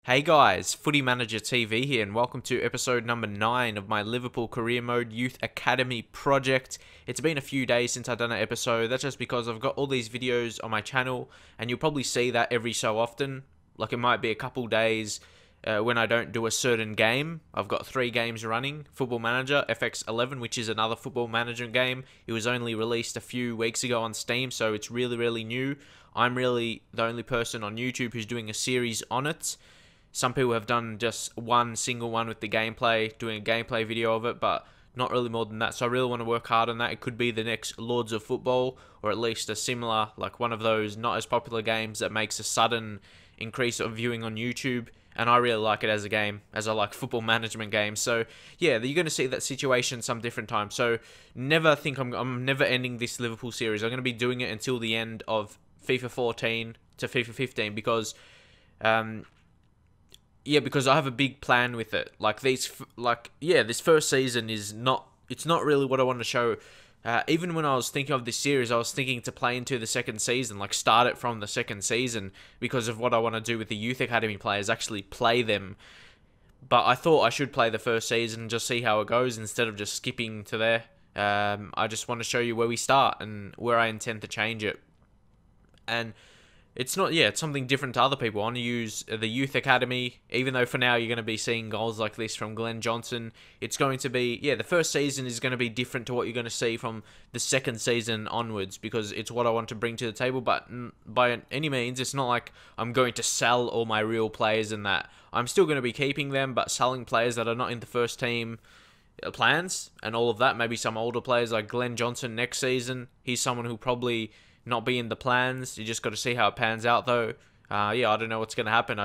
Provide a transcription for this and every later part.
Hey guys, Footy Manager TV here, and welcome to episode number 9 of my Liverpool Career Mode Youth Academy project. It's been a few days since I've done an episode. That's just because I've got all these videos on my channel, and you'll probably see that every so often. Like it might be a couple days when I don't do a certain game. I've got 3 games running. Football Manager, FX11, which is another Football Manager game. It was only released a few weeks ago on Steam, so it's really new. I'm really the only person on YouTube who's doing a series on it. Some people have done just one single one with the gameplay, doing a gameplay video of it, but not really more than that. So I really want to work hard on that. It could be the next Lords of Football, or at least a similar, like one of those not as popular games that makes a sudden increase of viewing on YouTube. And I really like it as a game, as I like football management games. So yeah, you're going to see that situation some different time. So never think I'm never ending this Liverpool series. I'm going to be doing it until the end of FIFA 14 to FIFA 15 because because I have a big plan with it. This first season it's not really what I want to show. Even when I was thinking of this series, I was thinking to play into the second season, like start it from the second season, because of what I want to do with the Youth Academy players, actually play them. But I thought I should play the first season and just see how it goes instead of just skipping to there. I just want to show you where we start and where I intend to change it. And it's something different to other people. I want to use the Youth Academy, even though for now you're going to be seeing goals like this from Glenn Johnson. It's going to be, the first season is going to be different to what you're going to see from the second season onwards, because it's what I want to bring to the table. But by any means, it's not like I'm going to sell all my real players and that. I'm still going to be keeping them, but selling players that are not in the first team plans and all of that. Maybe some older players like Glenn Johnson next season. He's someone who probably not be in the plans. You just got to see how it pans out, though. I don't know what's going to happen.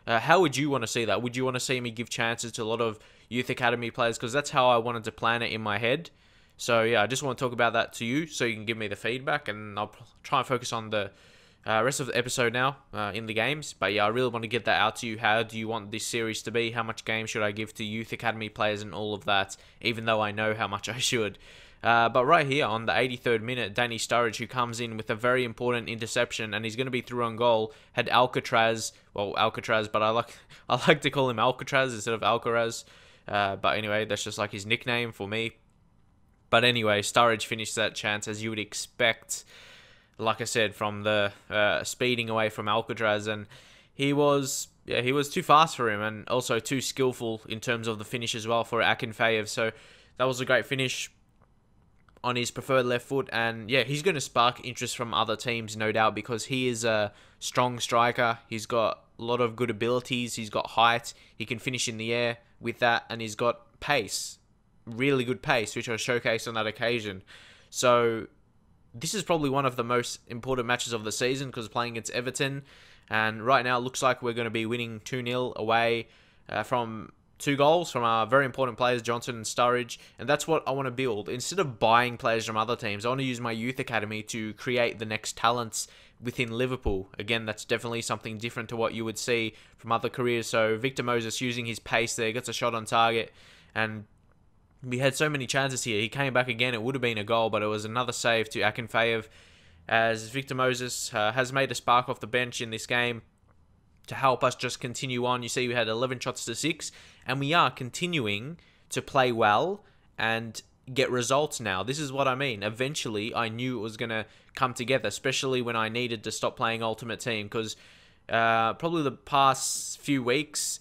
How would you want to see that? Would you want to see me give chances to a lot of Youth Academy players? Because that's how I wanted to plan it in my head. So, I just want to talk about that to you so you can give me the feedback, and I'll try and focus on the rest of the episode now in the games. But, I really want to get that out to you. How do you want this series to be? How much game should I give to Youth Academy players and all of that, even though I know how much I should? But right here on the 83rd minute, Danny Sturridge, who comes in with a very important interception, and he's going to be through on goal, had Alcatraz, but I like to call him Alcatraz instead of Alcaraz. But anyway, that's just like his nickname for me. But anyway, Sturridge finished that chance as you would expect, like I said, from the speeding away from Alcatraz, and he was too fast for him, and also too skillful in terms of the finish as well for Akinfeev. So that was a great finish on his preferred left foot, and he's going to spark interest from other teams, no doubt, because he is a strong striker. He's got a lot of good abilities. He's got height. He can finish in the air with that, and he's got pace, really good pace, which I showcased on that occasion. So this is probably one of the most important matches of the season, because playing against Everton, and right now it looks like we're going to be winning 2-0 away from 2 goals from our very important players, Johnson and Sturridge, and that's what I want to build. Instead of buying players from other teams, I want to use my Youth Academy to create the next talents within Liverpool. Again, that's definitely something different to what you would see from other careers. So Victor Moses, using his pace there, gets a shot on target, and we had so many chances here. He came back again. It would have been a goal, but it was another save to Akinfeev, as Victor Moses has made a spark off the bench in this game to help us just continue on. You see, we had 11 shots to 6, and we are continuing to play well and get results now. This is what I mean. Eventually, I knew it was going to come together, especially when I needed to stop playing Ultimate Team, because probably the past few weeks,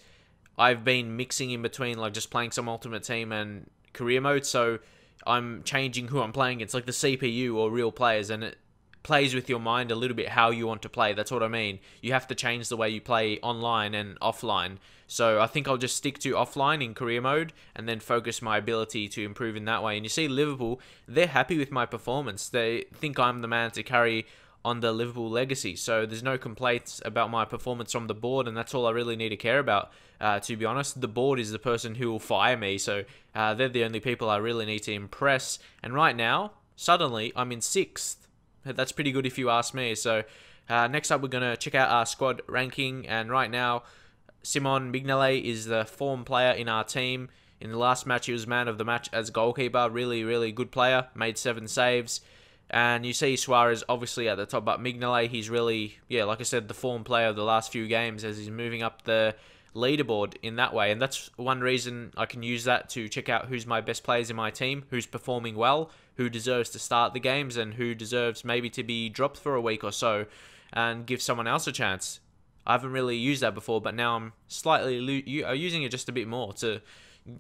I've been mixing in between like just playing some Ultimate Team and Career Mode, so I'm changing who I'm playing. It's like the CPU or real players, and it plays with your mind a little bit how you want to play. That's what I mean. You have to change the way you play online and offline. So I think I'll just stick to offline in career mode and then focus my ability to improve in that way. And you see Liverpool, they're happy with my performance. They think I'm the man to carry on the Liverpool legacy. So there's no complaints about my performance from the board, and that's all I really need to care about. To be honest, the board is the person who will fire me. So they're the only people I really need to impress. And right now, suddenly, I'm in 6th. That's pretty good if you ask me. So next up, we're going to check out our squad ranking. And right now, Simon Mignolet is the form player in our team. In the last match, he was man of the match as goalkeeper. Really good player. Made 7 saves. And you see SUAREZ obviously at the top. But Mignolet, he's really, like I said, the form player of the last few games as he's moving up the leaderboard in that way. And that's one reason I can use that to check out who's my best players in my team, who's performing well, who deserves to start the games, and who deserves maybe to be dropped for a week or so and give someone else a chance. I haven't really used that before, but now I'm slightly using it just a bit more.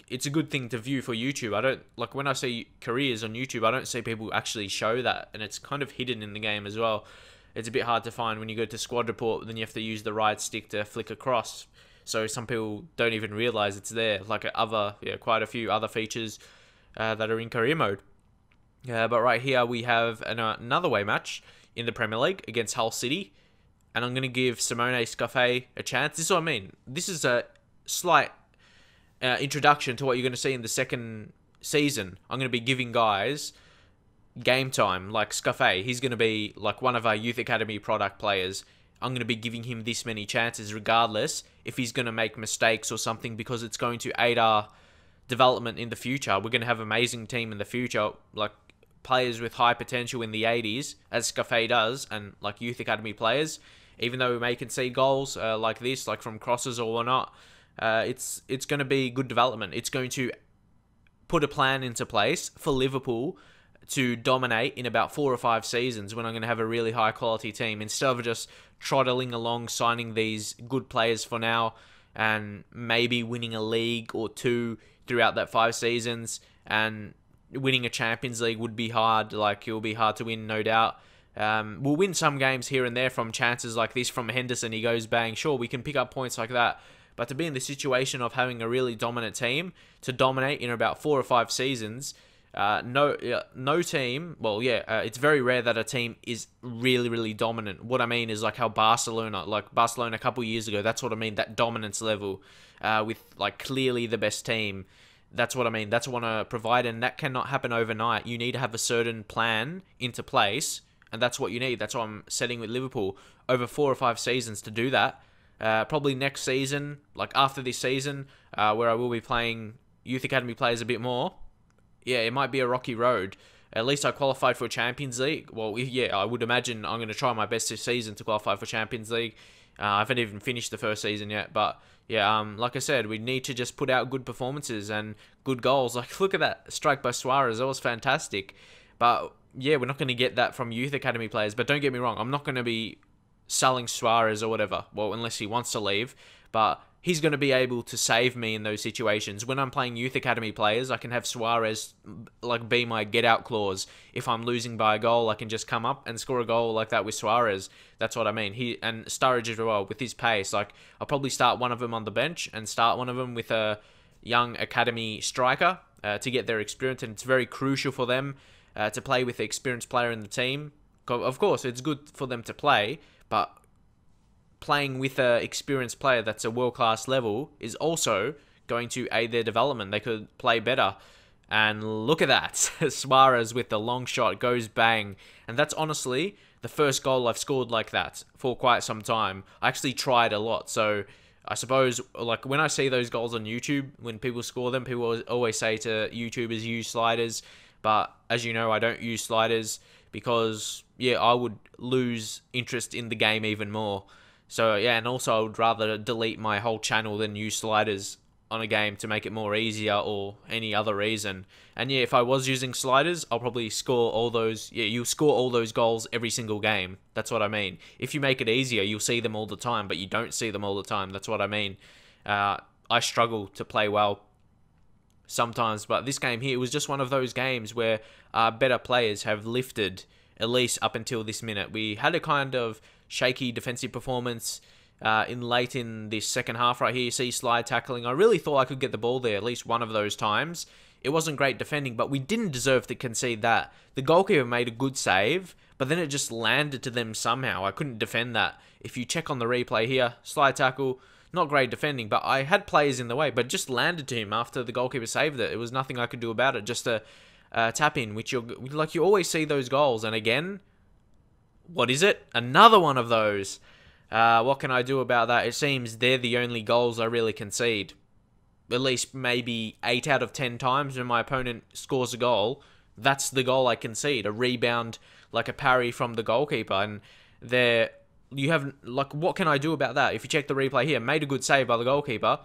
It's a good thing to view for YouTube. I don't like when I see careers on YouTube, I don't see people actually show that, and it's kind of hidden in the game as well. It's a bit hard to find when you go to squad report, then you have to use the right stick to flick across. So some people don't even realize it's there, like quite a few other features that are in career mode. But right here we have another away match in the Premier League against Hull City, and I'm going to give Simone Scaffé a chance. This is what I mean. This is a slight introduction to what you're going to see in the second season. I'm going to be giving guys game time, like Scaffé. He's going to be like one of our youth academy product players. I'm going to be giving him this many chances regardless if he's going to make mistakes or something, because it's going to aid our development in the future. We're going to have an amazing team in the future, like players with high potential in the 80s, as Scaffé does, and like youth academy players. Even though we may concede goals like this, like from crosses or whatnot, it's going to be good development. It's going to put a plan into place for Liverpool to dominate in about 4 or 5 seasons, when I'm going to have a really high quality team, instead of just trottling along signing these good players for now and maybe winning a league or two throughout that 5 seasons. And winning a Champions League would be hard. Like, it will be hard to win, no doubt. We'll win some games here and there from chances like this from Henderson. He goes bang. Sure, we can pick up points like that. But to be in the situation of having a really dominant team, to dominate in about 4 or 5 seasons, no team, it's very rare that a team is really, really dominant. What I mean is like how Barcelona a couple years ago, that's what I mean, that dominance level, with like clearly the best team. That's what I mean. That's what I want to provide, and that cannot happen overnight. You need to have a certain plan into place, and that's what you need. That's what I'm setting with Liverpool over 4 or 5 seasons to do that. Probably next season, like after this season, where I will be playing youth academy players a bit more. Yeah, it might be a rocky road. At least I qualified for Champions League. Well, yeah, I would imagine I'm going to try my best this season to qualify for Champions League. I haven't even finished the first season yet, but yeah, like I said, we need to just put out good performances and good goals. Like, look at that strike by SUAREZ. That was fantastic. But yeah, we're not going to get that from youth academy players. But don't get me wrong, I'm not going to be selling SUAREZ or whatever. Well, unless he wants to leave. But he's going to be able to save me in those situations. When I'm playing youth academy players, I can have SUAREZ like be my get out clause. If I'm losing by a goal, I can just come up and score a goal like that with SUAREZ. That's what I mean. He and Sturridge as well, with his pace. Like, I'll probably start one of them on the bench and start one of them with a young academy striker to get their experience. And it's very crucial for them to play with the experienced player in the team. Of course, it's good for them to play, but playing with an experienced player that's a world-class level is also going to aid their development. They could play better. And look at that. SUAREZ with the long shot goes bang. And that's honestly the first goal I've scored like that for quite some time. I actually tried a lot. So I suppose, like, when I see those goals on YouTube, when people score them, people always say to YouTubers, use sliders. But as you know, I don't use sliders because, yeah, I would lose interest in the game even more. So, yeah, and also I would rather delete my whole channel than use sliders on a game to make it more easier or any other reason. And, yeah, if I was using sliders, I'll probably score all those... Yeah, you'll score all those goals every single game. That's what I mean. If you make it easier, you'll see them all the time, but you don't see them all the time. That's what I mean. I struggle to play well sometimes, but this game here was just one of those games where better players have lifted, at least up until this minute. We had a kind of shaky defensive performance late in this second half right here. You see slide tackling. I really thought I could get the ball there at least one of those times. It wasn't great defending, but we didn't deserve to concede that. The goalkeeper made a good save, but then it just landed to them somehow. I couldn't defend that. If you check on the replay here, slide tackle, not great defending, but I had players in the way, but it just landed to him after the goalkeeper saved it. It was nothing I could do about it, just a tap in, which you always see those goals. And again, what is it? Another one of those. What can I do about that? It seems they're the only goals I really concede. At least maybe 8 out of 10 times when my opponent scores a goal, that's the goal I concede. A rebound, like a parry from the goalkeeper. And they're you have, like, what can I do about that? If you check the replay here, made a good save by the goalkeeper.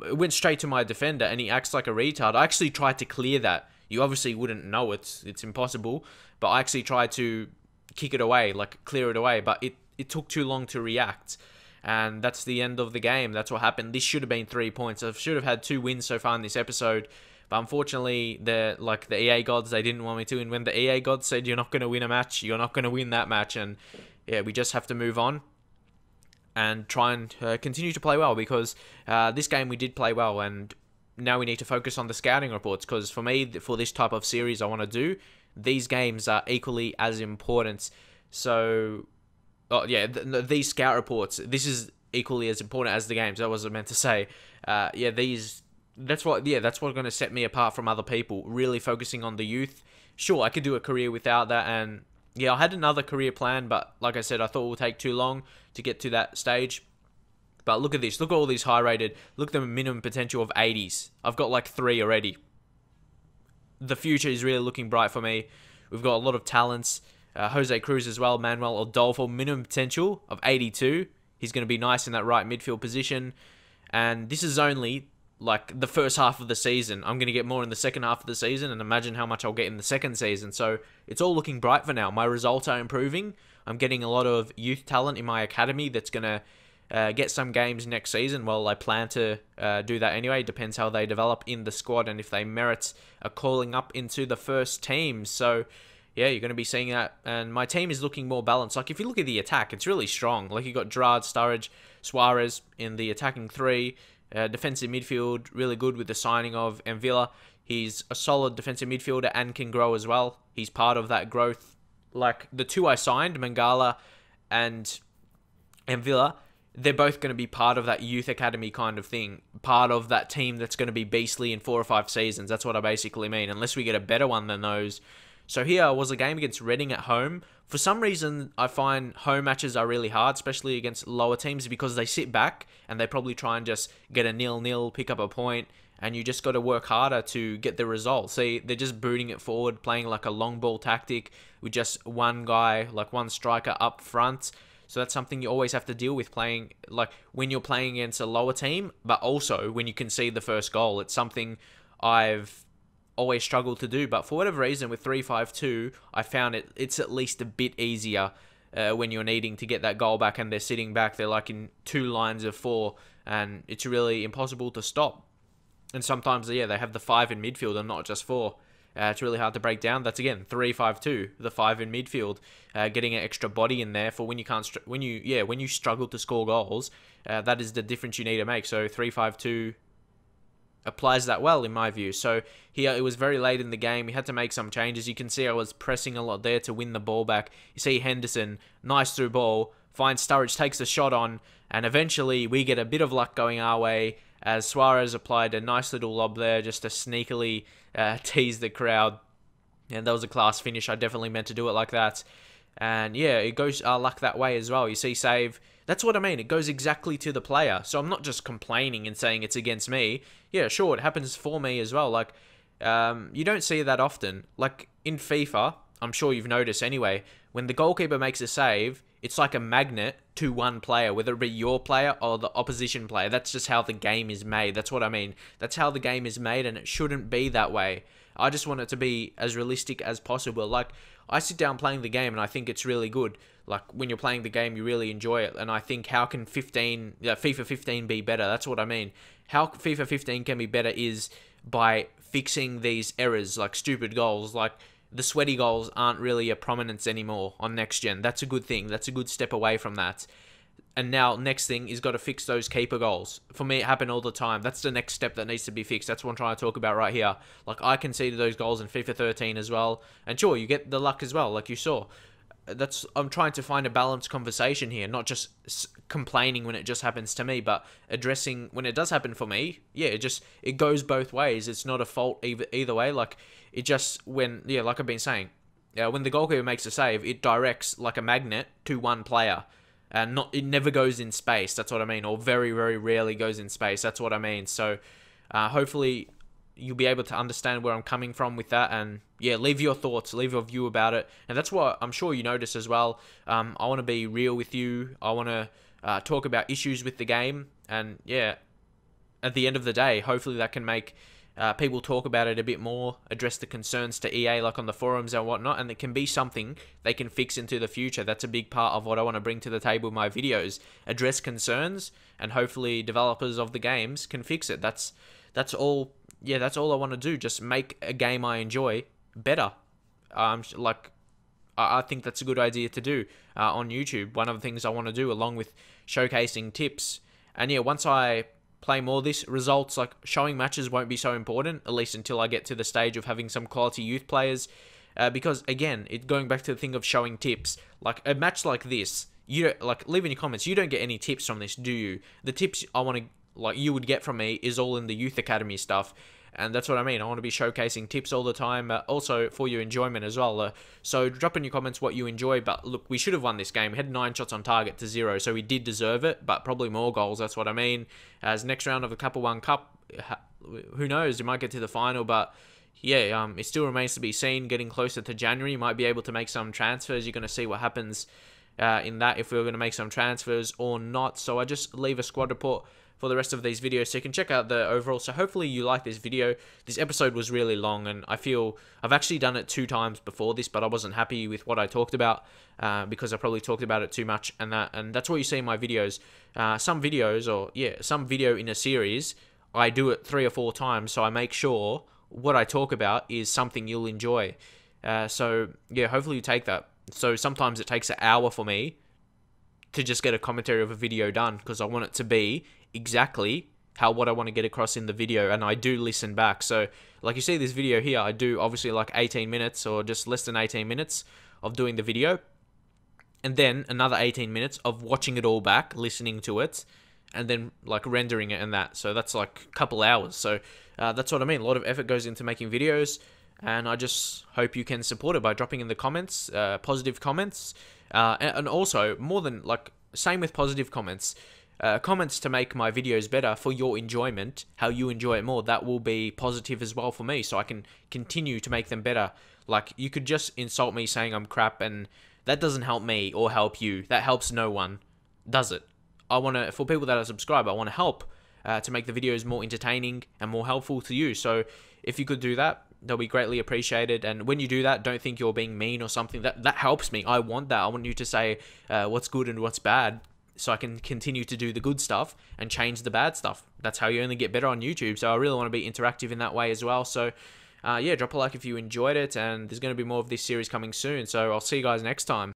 It went straight to my defender, and he acts like a retard. I actually tried to clear that. You obviously wouldn't know it's impossible, but I actually tried to kick it away, like clear it away, but it took too long to react. And that's the end of the game. That's what happened. This should have been 3 points. I should have had 2 wins so far in this episode. But unfortunately, the EA gods, they didn't want me to. And when the EA gods said you're not going to win a match, you're not going to win that match. And yeah, we just have to move on and try and continue to play well, because this game we did play well, and now we need to focus on the scouting reports, because for me, for this type of series I want to do, these games are equally as important. So, these scout reports, this is equally as important as the games. That was what I meant to say. That's what going to set me apart from other people, really focusing on the youth. Sure, I could do a career without that, and yeah, I had another career plan, but like I said, I thought it would take too long to get to that stage. But look at this. Look at all these high rated. Look at the minimum potential of 80s. I've got like 3 already. The future is really looking bright for me. We've got a lot of talents. Jose Cruz as well. Manuel Adolfo, minimum potential of 82. He's going to be nice in that right midfield position. And this is only like the first half of the season. I'm going to get more in the second half of the season, and imagine how much I'll get in the second season. So it's all looking bright for now. My results are improving. I'm getting a lot of youth talent in my academy that's going to get some games next season. Well, I plan to do that anyway. Depends how they develop in the squad and if they merit a calling up into the first team. So yeah, you're going to be seeing that. And my team is looking more balanced. Like, if you look at the attack, it's really strong. Like, you got Gerrard, Sturridge, Suarez in the attacking 3. Defensive midfield, really good with the signing of Mvila. He's a solid defensive midfielder and can grow as well. He's part of that growth. Like, the 2 I signed, Mangala and Mvila, they're both going to be part of that youth academy kind of thing. Part of that team that's going to be beastly in 4 or 5 seasons. That's what I basically mean, unless we get a better one than those. So here was a game against Reading at home. For some reason, I find home matches are really hard, especially against lower teams, because they sit back and they probably try and just get a 0-0, pick up a point, and you just got to work harder to get the result. See, they're just booting it forward, playing like a long ball tactic with just one guy, like one striker up front. So that's something you always have to deal with playing, like when you're playing against a lower team, but also when you concede the first goal. It's something I've always struggled to do, but for whatever reason with 3-5-2, I found it's at least a bit easier when you're needing to get that goal back and they're sitting back. They're like in 2 lines of 4, and it's really impossible to stop. And sometimes, yeah, they have the 5 in midfield and not just 4. It's really hard to break down. That's again 3-5-2, the 5 in midfield, getting an extra body in there for when you can't, when you struggle to score goals. That is the difference you need to make. So 3-5-2 applies that well in my view. So here it was very late in the game. We had to make some changes. You can see I was pressing a lot there to win the ball back. You see Henderson, nice through ball, finds Sturridge, takes the shot on, and eventually we get a bit of luck going our way as Suarez applied a nice little lob there just to sneakily tease the crowd. And that was a class finish. I definitely meant to do it like that. And yeah, it goes our luck that way as well. You see save. That's what I mean. It goes exactly to the player. So I'm not just complaining and saying it's against me. Yeah, sure, it happens for me as well. Like, you don't see that often. Like, in FIFA, I'm sure you've noticed anyway, when the goalkeeper makes a save, it's like a magnet to one player, whether it be your player or the opposition player. That's just how the game is made. That's what I mean. That's how the game is made, and it shouldn't be that way. I just want it to be as realistic as possible. Like, I sit down playing the game and I think it's really good. Like, when you're playing the game, you really enjoy it. And I think, how can FIFA 15 be better? That's what I mean. How FIFA 15 can be better is by fixing these errors, like stupid goals. Like, the sweaty goals aren't really a prominence anymore on next gen. That's a good thing. That's a good step away from that. And now, next thing is got to fix those keeper goals. For me, it happened all the time. That's the next step that needs to be fixed. That's what I'm trying to talk about right here. Like, I conceded those goals in FIFA 13 as well. And sure, you get the luck as well, like you saw. I'm trying to find a balanced conversation here, not just complaining when it just happens to me, but addressing when it does happen for me. Yeah, it goes both ways. It's not a fault either way. Like, it just, like I've been saying, when the goalkeeper makes a save, it directs like a magnet to one player. And it never goes in space. That's what I mean. Or very, very rarely goes in space. That's what I mean. So, hopefully, you'll be able to understand where I'm coming from with that. And yeah, leave your thoughts, leave your view about it. And that's what I'm sure you notice as well. I want to be real with you. I want to talk about issues with the game. And yeah, at the end of the day, hopefully that can make people talk about it a bit more, address the concerns to EA like on the forums and whatnot, and it can be something they can fix into the future. That's a big part of what I want to bring to the table in my videos. Address concerns, and hopefully developers of the games can fix it. That's all. Yeah, that's all I want to do. Just make a game I enjoy better. I think that's a good idea to do on YouTube. One of the things I want to do, along with showcasing tips. And yeah, once I play more of this, results like showing matches won't be so important, at least until I get to the stage of having some quality youth players. Because again, going back to the thing of showing tips, like a match like this, you don't, like, leave in your comments, you don't get any tips from this, do you? The tips I want to, like, you would get from me is all in the youth academy stuff. And that's what I mean. I want to be showcasing tips all the time, also for your enjoyment as well. So drop in your comments what you enjoy. But look, we should have won this game. We had 9 shots on target to 0, so we did deserve it, but probably more goals. That's what I mean. As next round of the Cup of One Cup, who knows? You might get to the final, but yeah, it still remains to be seen. Getting closer to January, you might be able to make some transfers. You're going to see what happens in that, if we're going to make some transfers or not. So I just leave a squad report for the rest of these videos, so you can check out the overall. So hopefully you like this video. This episode was really long, and I feel I've actually done it 2 times before this, but I wasn't happy with what I talked about because I probably talked about it too much, and that's what you see in my videos. Some videos, or yeah, some video in a series, I do it 3 or 4 times, so I make sure what I talk about is something you'll enjoy. So yeah, hopefully you take that. So sometimes it takes an hour for me to just get a commentary of a video done, because I want it to be exactly what I want to get across in the video, and I do listen back. So like you see this video here, I do obviously like 18 minutes or just less than 18 minutes of doing the video, and then another 18 minutes of watching it all back, listening to it, and then like rendering it and that. So that's like a couple hours. So that's what I mean. A lot of effort goes into making videos, and I just hope you can support it by dropping in the comments, positive comments, and also more than like, same with positive comments. Comments to make my videos better for your enjoyment, how you enjoy it more. That will be positive as well for me, so I can continue to make them better. Like, you could just insult me saying I'm crap, and that doesn't help me or help you. That helps no one, does it? I want to, for people that are subscribed, I want to help to make the videos more entertaining and more helpful to you. So if you could do that, that'll be greatly appreciated. And when you do that, don't think you're being mean or something. That helps me. I want that. I want you to say what's good and what's bad, so I can continue to do the good stuff and change the bad stuff. That's how you only get better on YouTube. So I really want to be interactive in that way as well. So yeah, drop a like if you enjoyed it, and there's going to be more of this series coming soon. So I'll see you guys next time.